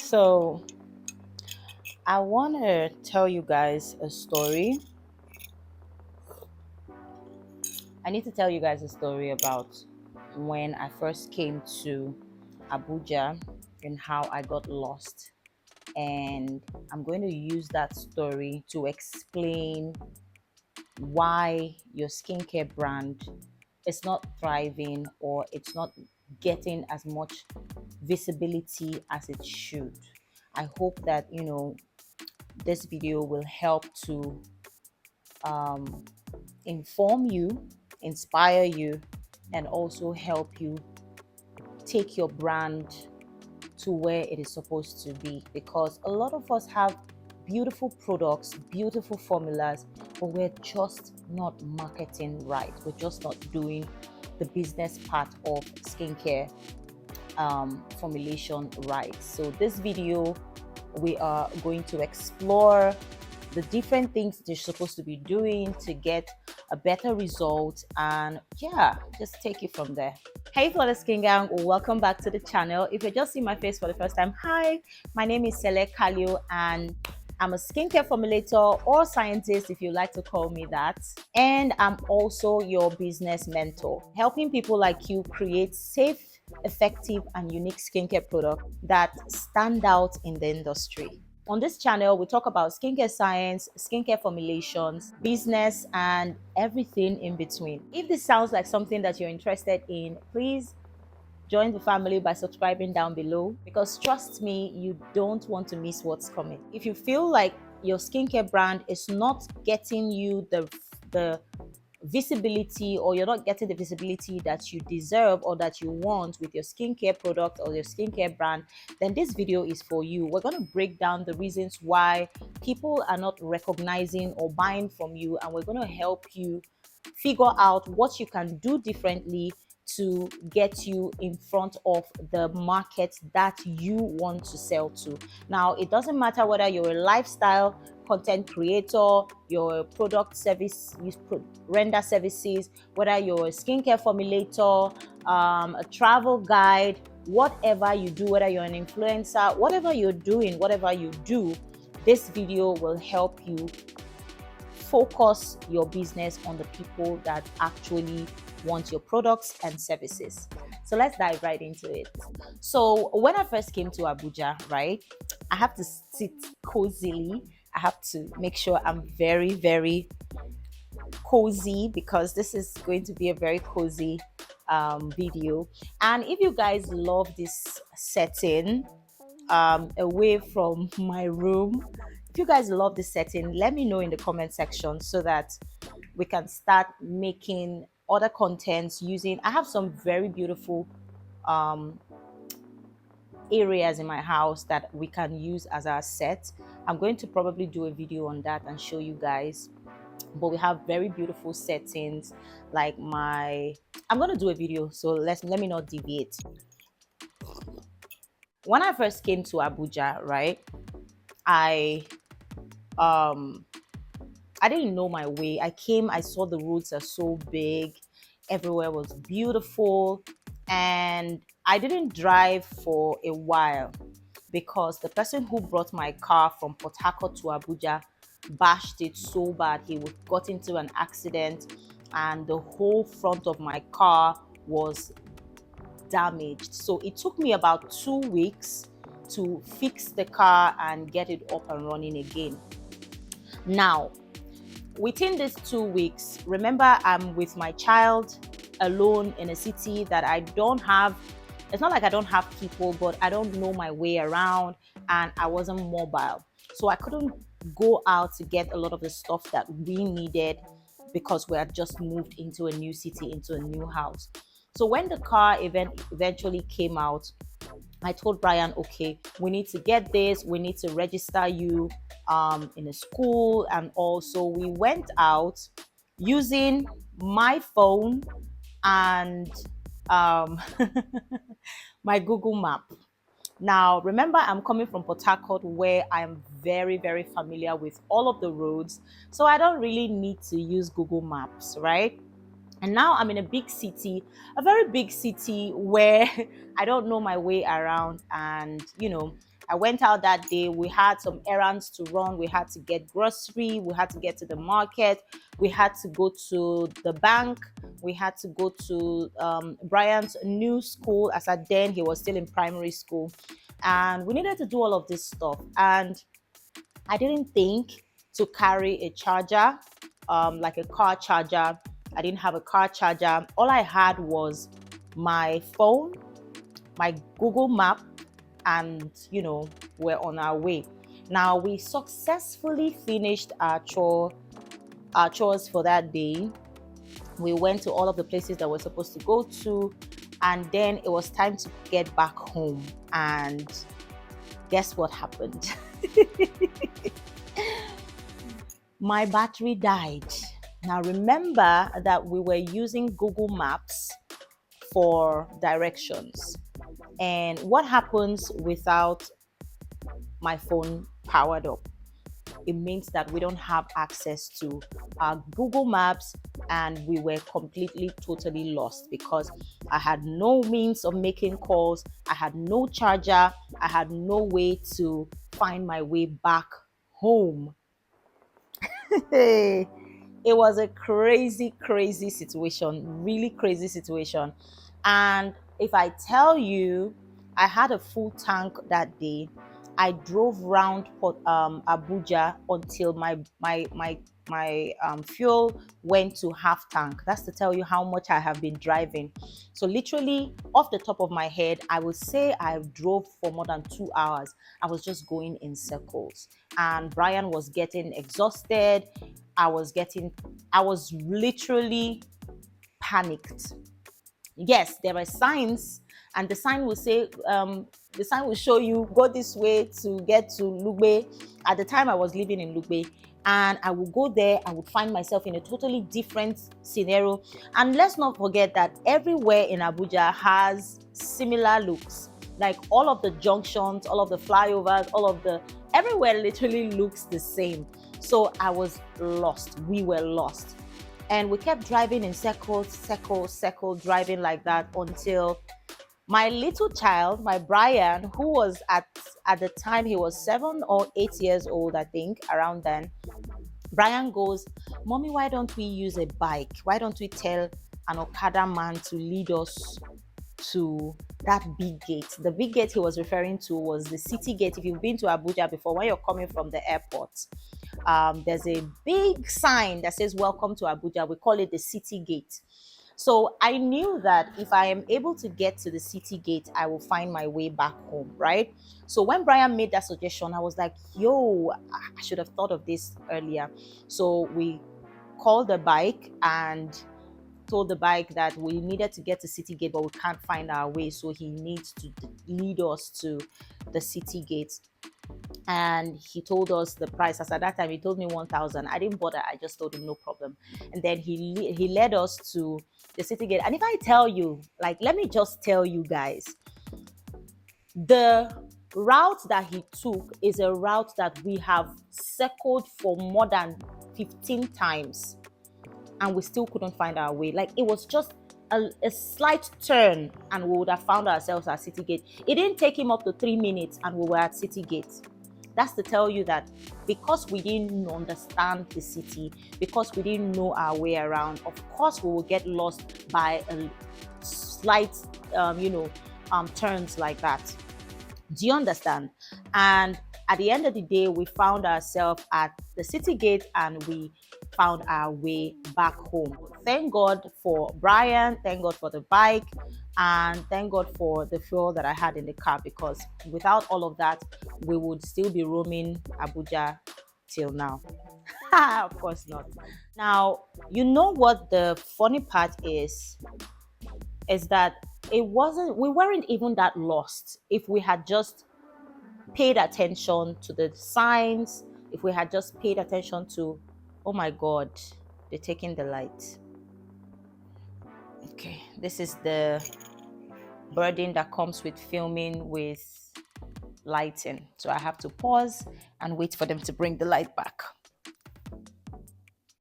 So I want to tell you guys a story. I need to tell you guys a story about when I first came to Abuja and how I got lost. And I'm going to use that story to explain why your skincare brand is not thriving or it's not getting as much visibility as it should. I hope that this video will help to um, inform you, inspire you, and also help you take your brand to where it is supposed to be. Because a lot of us have beautiful products, beautiful formulas, but we're just not marketing right. We're just not doing the business part of skincare formulation right. So this video, we are going to explore the different things that you're supposed to be doing to get a better result, and yeah, just take it from there. Hey Flawless Skin Gang, welcome back to the channel. If you're just seeing my face for the first time, hi, my name is Sele Kalio and I'm a skincare formulator or scientist if you like to call me that. And I'm also your business mentor, helping people like you create safe, effective and unique skincare products that stand out in the industry. On this channel, we talk about skincare science, skincare formulations, business, and everything in between. If this sounds like something that you're interested in, please join the family by subscribing down below, because trust me, you don't want to miss what's coming. If you feel like your skincare brand is not getting you the visibility, or you're not getting the visibility that you deserve or that you want with your skincare product or your skincare brand, then this video is for you. We're going to break down the reasons why people are not recognizing or buying from you, and we're going to help you figure out what you can do differently to get you in front of the market that you want to sell to. Now, it doesn't matter whether you're a lifestyle content creator, your product service, you render services, whether you're a skincare formulator, a travel guide, whatever you do, whether you're an influencer, whatever you're doing, whatever you do, this video will help you focus your business on the people that actually want your products and services. So let's dive right into it. So when I first came to Abuja, right, I have to sit cozily. I have to make sure I'm very, very cozy, because this is going to be a very cozy video. And if you guys love this setting, away from my room, if you guys love this setting, let me know in the comment section so that we can start making other contents using. I have some very beautiful areas in my house that we can use as our set. I'm going to probably do a video on that and show you guys. But we have very beautiful settings, like I'm going to do a video, so let me not deviate. When I first came to Abuja, right, I um I didn't know my way. I saw the roads are so big, everywhere was beautiful, and I didn't drive for a while because the person who brought my car from Port Harcourt to Abuja bashed it so bad. He got into an accident and the whole front of my car was damaged. So it took me about 2 weeks to fix the car and get it up and running again. Now, within these 2 weeks, remember, I'm with my child alone in a city that I don't have. It's not like I don't have people, but I don't know my way around and I wasn't mobile. So I couldn't go out to get a lot of the stuff that we needed because we had just moved into a new city, into a new house. So when the car eventually came out, I told Brian, okay, we need to get this, we need to register you in a school. And also we went out using my phone and my Google map. Now, remember, I'm coming from Port Harcourt, where I'm very, very familiar with all of the roads. So I don't really need to use Google Maps, right? And now I'm in a big city, a very big city where I don't know my way around. And, I went out that day. We had some errands to run. We had to get grocery. We had to get to the market. We had to go to the bank. We had to go to Brian's new school. As at then, he was still in primary school. And we needed to do all of this stuff. And I didn't think to carry a charger, like a car charger. I didn't have a car charger. All I had was my phone, my Google map, and we're on our way. Now we successfully finished our chores for that day. We went to all of the places that we're supposed to go to, and then it was time to get back home. And guess what happened? My battery died. Now remember that we were using Google Maps for directions. And what happens without my phone powered up? It means that we don't have access to our Google Maps, and we were completely, totally lost because I had no means of making calls. I had no charger. I had no way to find my way back home. It was a crazy, crazy situation, really crazy situation. And if I tell you, I had a full tank that day. I drove around Abuja until my fuel went to half tank. That's to tell you how much I have been driving. So literally, off the top of my head, I would say I drove for more than 2 hours. I was just going in circles, and Brian was getting exhausted. I was literally panicked. Yes, there are signs, and the sign will say, the sign will show you go this way to get to Lugbe. At the time, I was living in Lugbe, and I would go there. I would find myself in a totally different scenario. And let's not forget that everywhere in Abuja has similar looks. Like all of the junctions, all of the flyovers, everywhere literally looks the same. So I was lost. We were lost. And we kept driving in circle, driving like that until my little child, my Brian, who was at the time, he was 7 or 8 years old, I think, around then. Brian goes, "Mommy, why don't we use a bike? Why don't we tell an Okada man to lead us to that big gate?" The big gate he was referring to was the city gate. If you've been to Abuja before, when you're coming from the airport, there's a big sign that says "Welcome to Abuja." We call it the city gate. So I knew that if I am able to get to the city gate, I will find my way back home, right? So when Brian made that suggestion, I was like, yo, I should have thought of this earlier. So we called the bike and told the bike that we needed to get to city gate, but we can't find our way. So he needs to lead us to the city gate. And he told us the price. As at that time, he told me 1,000. I didn't bother. I just told him no problem. And then he led us to the city gate. And if I tell you, like, let me just tell you guys, the route that he took is a route that we have circled for more than 15 times, and we still couldn't find our way. Like, it was just a slight turn and we would have found ourselves at city gate. It didn't take him up to 3 minutes and we were at city gate. That's to tell you that because we didn't understand the city, because we didn't know our way around, of course we will get lost by a slight turns like that. Do you understand? And at the end of the day, we found ourselves at the city gate and we found our way back home. Thank God for Brian, thank God for the bike, and thank God for the fuel that I had in the car, because without all of that, we would still be roaming Abuja till now. Of course not. Now, you know what the funny part is that we weren't even that lost if we had just paid attention to the signs, if we had just paid attention to, oh my God, they're taking the light. Okay, this is the burden that comes with filming with lighting. So I have to pause and wait for them to bring the light back.